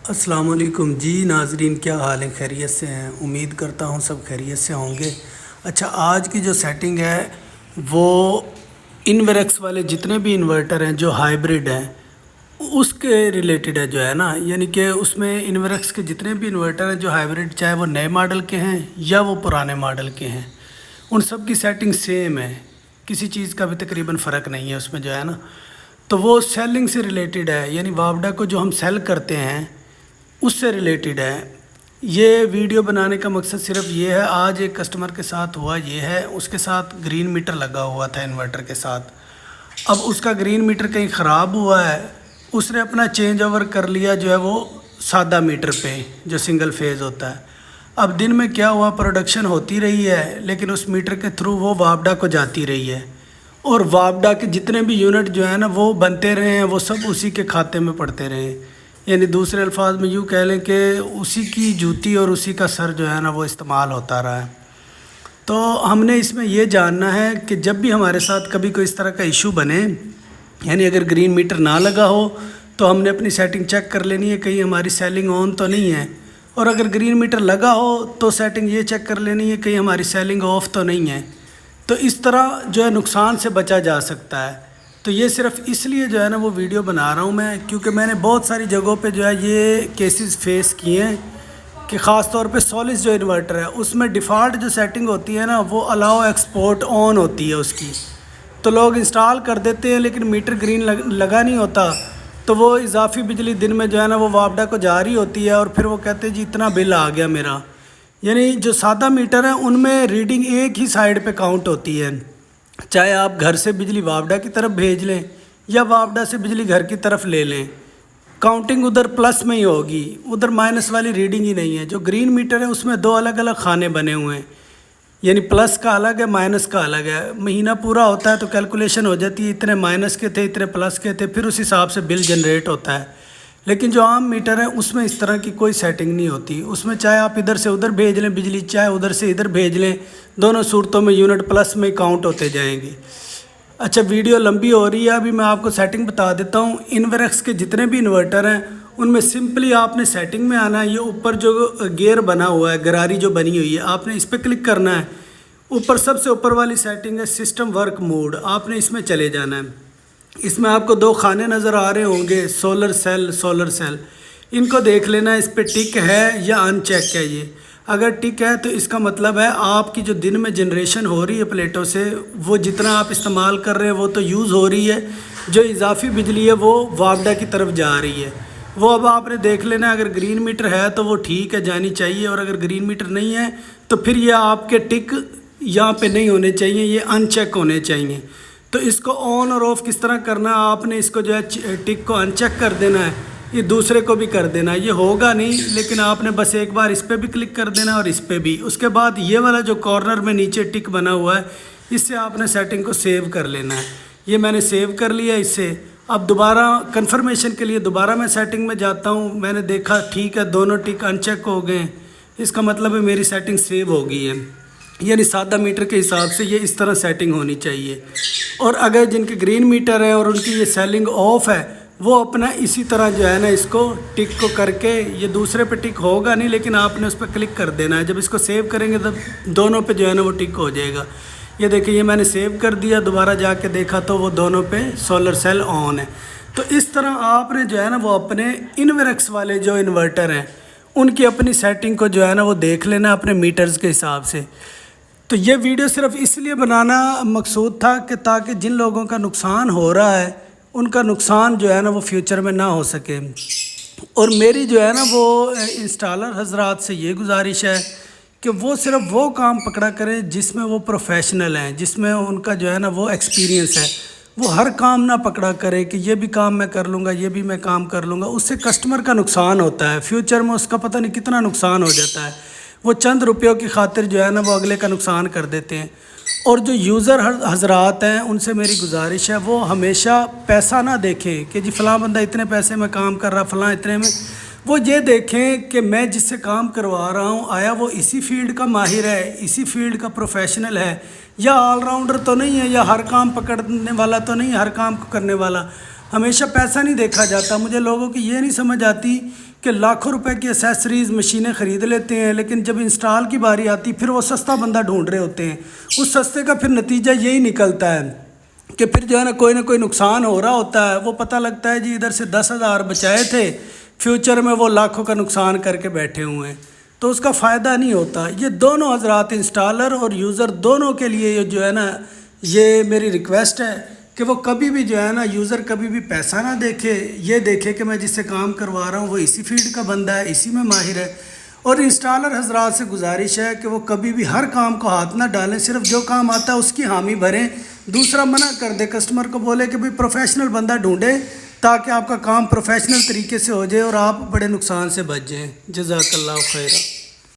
السلام علیکم جی ناظرین، کیا حال ہے؟ خیریت سے ہیں؟ امید کرتا ہوں سب خیریت سے ہوں گے۔ اچھا، آج کی جو سیٹنگ ہے وہ انویرکس والے جتنے بھی انورٹر ہیں جو ہائیبرڈ ہیں اس کے ریلیٹڈ ہے جو ہے نا، یعنی کہ اس میں انویرکس کے جتنے بھی انورٹر ہیں جو ہائیبرڈ، چاہے وہ نئے ماڈل کے ہیں یا وہ پرانے ماڈل کے ہیں، ان سب کی سیٹنگ سیم ہے، کسی چیز کا بھی تقریباً فرق نہیں ہے اس میں جو ہے نا۔ تو وہ سیلنگ سے ریلیٹڈ ہے، یعنی وابڈا کو جو ہم سیل کرتے ہیں اس سے ریلیٹڈ ہے۔ یہ ویڈیو بنانے کا مقصد صرف یہ ہے، آج ایک کسٹمر کے ساتھ ہوا یہ ہے، اس کے ساتھ گرین میٹر لگا ہوا تھا انورٹر کے ساتھ۔ اب اس کا گرین میٹر کہیں خراب ہوا ہے، اس نے اپنا چینج اوور کر لیا جو ہے وہ سادہ میٹر پہ جو سنگل فیز ہوتا ہے۔ اب دن میں کیا ہوا، پروڈکشن ہوتی رہی ہے لیکن اس میٹر کے تھرو وہ وابڈا کو جاتی رہی ہے، اور وابڈا کے جتنے بھی یونٹ جو ہیں نا وہ بنتے رہے ہیں، وہ سب اسی کے کھاتے میں پڑتے رہے ہیں۔ یعنی دوسرے الفاظ میں یوں کہہ لیں کہ اسی کی جوتی اور اسی کا سر جو ہے نا وہ استعمال ہوتا رہا ہے۔ تو ہم نے اس میں یہ جاننا ہے کہ جب بھی ہمارے ساتھ کبھی کوئی اس طرح کا ایشو بنے، یعنی اگر گرین میٹر نہ لگا ہو تو ہم نے اپنی سیٹنگ چیک کر لینی ہے کہیں ہماری سیلنگ آن تو نہیں ہے، اور اگر گرین میٹر لگا ہو تو سیٹنگ یہ چیک کر لینی ہے کہیں ہماری سیلنگ آف تو نہیں ہے۔ تو اس طرح جو ہے نقصان سے بچا جا سکتا ہے۔ تو یہ صرف اس لیے جو ہے نا وہ ویڈیو بنا رہا ہوں میں، کیونکہ میں نے بہت ساری جگہوں پہ جو ہے یہ کیسز فیس کیے ہیں کہ خاص طور پہ سولس جو انورٹر ہے اس میں ڈیفالٹ جو سیٹنگ ہوتی ہے نا وہ الاؤ ایکسپورٹ آن ہوتی ہے اس کی، تو لوگ انسٹال کر دیتے ہیں لیکن میٹر گرین لگا نہیں ہوتا، تو وہ اضافی بجلی دن میں جو ہے نا وہ وابڈا کو جاری ہوتی ہے، اور پھر وہ کہتے ہیں جی اتنا بل آ گیا میرا۔ یعنی جو سادہ میٹر ہیں ان میں ریڈنگ ایک ہی سائڈ پہ کاؤنٹ ہوتی ہے، چاہے آپ گھر سے بجلی وابڈا کی طرف بھیج لیں یا وابڈا سے بجلی گھر کی طرف لے لیں، کاؤنٹنگ ادھر پلس میں ہی ہوگی، ادھر مائنس والی ریڈنگ ہی نہیں ہے۔ جو گرین میٹر ہے اس میں دو الگ الگ خانے بنے ہوئے ہیں، یعنی پلس کا الگ ہے، مائنس کا الگ ہے۔ مہینہ پورا ہوتا ہے تو کیلکولیشن ہو جاتی ہے اتنے مائنس کے تھے اتنے پلس کے تھے، پھر اس حساب سے بل جنریٹ ہوتا ہے۔ لیکن جو عام میٹر ہے اس میں اس طرح کی کوئی سیٹنگ نہیں ہوتی، اس میں چاہے آپ ادھر سے ادھر بھیج لیں بجلی، چاہے ادھر سے ادھر بھیج لیں، دونوں صورتوں میں یونٹ پلس میں کاؤنٹ ہوتے جائیں گے۔ اچھا، ویڈیو لمبی ہو رہی ہے، ابھی میں آپ کو سیٹنگ بتا دیتا ہوں۔ انویرکس کے جتنے بھی انورٹر ہیں ان میں سمپلی آپ نے سیٹنگ میں آنا ہے، یہ اوپر جو گیئر بنا ہوا ہے، گراری جو بنی ہوئی ہے، آپ نے اس پہ کلک کرنا ہے۔ اوپر سب سے اوپر والی سیٹنگ ہے سسٹم ورک موڈ، آپ نے اس میں چلے جانا ہے۔ اس میں آپ کو دو خانے نظر آ رہے ہوں گے، سولر سیل، ان کو دیکھ لینا ہے اس پہ ٹک ہے یا ان چیک ہے۔ یہ اگر ٹک ہے تو اس کا مطلب ہے آپ کی جو دن میں جنریشن ہو رہی ہے پلیٹوں سے، وہ جتنا آپ استعمال کر رہے ہیں وہ تو یوز ہو رہی ہے، جو اضافی بجلی ہے وہ وابڈا کی طرف جا رہی ہے، وہ اب آپ نے دیکھ لینا ہے۔ اگر گرین میٹر ہے تو وہ ٹھیک ہے، جانی چاہیے، اور اگر گرین میٹر نہیں ہے تو پھر یہ آپ کے ٹک یہاں پہ نہیں ہونے چاہیے، یہ ان چیک ہونے چاہیے۔ تو اس کو آن اور آف کس طرح کرنا ہے، آپ نے اس کو جو ہے ٹک کو ان چیک کر دینا ہے، یہ دوسرے کو بھی کر دینا ہے، یہ ہوگا نہیں لیکن آپ نے بس ایک بار اس پہ بھی کلک کر دینا اور اس پہ بھی۔ اس کے بعد یہ والا جو کارنر میں نیچے ٹک بنا ہوا ہے اس سے آپ نے سیٹنگ کو سیو کر لینا ہے۔ یہ میں نے سیو کر لیا اس سے۔ اب دوبارہ کنفرمیشن کے لیے دوبارہ میں سیٹنگ میں جاتا ہوں، میں نے دیکھا ٹھیک ہے دونوں ٹک ان چیک ہو گئے، اس کا مطلب ہے میری سیٹنگ سیو ہو گئی ہے۔ یعنی سادہ میٹر کے حساب سے یہ اس طرح سیٹنگ ہونی چاہیے، اور اگر جن کے گرین میٹر ہے اور ان کی یہ سیلنگ آف ہے وہ اپنا اسی طرح جو ہے نا اس کو ٹک کو کر کے، یہ دوسرے پہ ٹک ہوگا نہیں لیکن آپ نے اس پہ کلک کر دینا ہے، جب اس کو سیو کریں گے تو دونوں پہ جو ہے نا وہ ٹک ہو جائے گا۔ یہ دیکھیں یہ میں نے سیو کر دیا، دوبارہ جا کے دیکھا تو وہ دونوں پہ سولر سیل آن ہے۔ تو اس طرح آپ نے جو ہے نا وہ اپنے انویرکس والے جو انورٹر ہیں ان کی اپنی سیٹنگ کو جو ہے نا وہ دیکھ لینا اپنے میٹرز کے حساب سے۔ تو یہ ویڈیو صرف اس لیے بنانا مقصود تھا کہ تاکہ جن لوگوں کا نقصان ہو رہا ہے ان کا نقصان جو ہے نا وہ فیوچر میں نہ ہو سکے۔ اور میری جو ہے نا وہ انسٹالر حضرات سے یہ گزارش ہے کہ وہ صرف وہ کام پکڑا کریں جس میں وہ پروفیشنل ہیں، جس میں ان کا جو ہے نا وہ ایکسپیرینس ہے۔ وہ ہر کام نہ پکڑا کرے کہ یہ بھی کام میں کر لوں گا، یہ بھی میں کام کر لوں گا، اس سے کسٹمر کا نقصان ہوتا ہے، فیوچر میں اس کا پتہ نہیں کتنا نقصان ہو جاتا ہے۔ وہ چند روپیوں کی خاطر جو ہے نا وہ اگلے کا نقصان کر دیتے ہیں۔ اور جو یوزر حضرات ہیں ان سے میری گزارش ہے وہ ہمیشہ پیسہ نہ دیکھیں کہ جی فلاں بندہ اتنے پیسے میں کام کر رہا، فلاں اتنے میں، وہ یہ دیکھیں کہ میں جس سے کام کروا رہا ہوں آیا وہ اسی فیلڈ کا ماہر ہے، اسی فیلڈ کا پروفیشنل ہے، یا آل راؤنڈر تو نہیں ہے، یا ہر کام پکڑنے والا تو نہیں ہے، ہر کام کو کرنے والا۔ ہمیشہ پیسہ نہیں دیکھا جاتا. مجھے لوگوں کی یہ نہیں سمجھ آتی کہ لاکھوں روپے کی ایسیسریز مشینیں خرید لیتے ہیں، لیکن جب انسٹال کی باری آتی پھر وہ سستا بندہ ڈھونڈ رہے ہوتے ہیں. اس سستے کا پھر نتیجہ یہی نکلتا ہے کہ پھر جو ہے نا کوئی نقصان ہو رہا ہوتا ہے. وہ پتہ لگتا ہے جی ادھر سے 10,000 بچائے تھے، فیوچر میں وہ لاکھوں کا نقصان کر کے بیٹھے ہوئے ہیں، تو اس کا فائدہ نہیں ہوتا. یہ دونوں حضرات انسٹالر اور یوزر دونوں کے لیے یہ جو ہے نا یہ میری ریکویسٹ ہے کہ وہ کبھی بھی جو ہے نا یوزر کبھی بھی پیسہ نہ دیکھے، یہ دیکھے کہ میں جس سے کام کروا رہا ہوں وہ اسی فیلڈ کا بندہ ہے، اسی میں ماہر ہے. اور انسٹالر حضرات سے گزارش ہے کہ وہ کبھی بھی ہر کام کو ہاتھ نہ ڈالیں، صرف جو کام آتا ہے اس کی حامی بھریں، دوسرا منع کر دے. کسٹمر کو بولے کہ بھئی پروفیشنل بندہ ڈھونڈے تاکہ آپ کا کام پروفیشنل طریقے سے ہو جائے اور آپ بڑے نقصان سے بچ جائیں. جزاک اللہ خیرہ.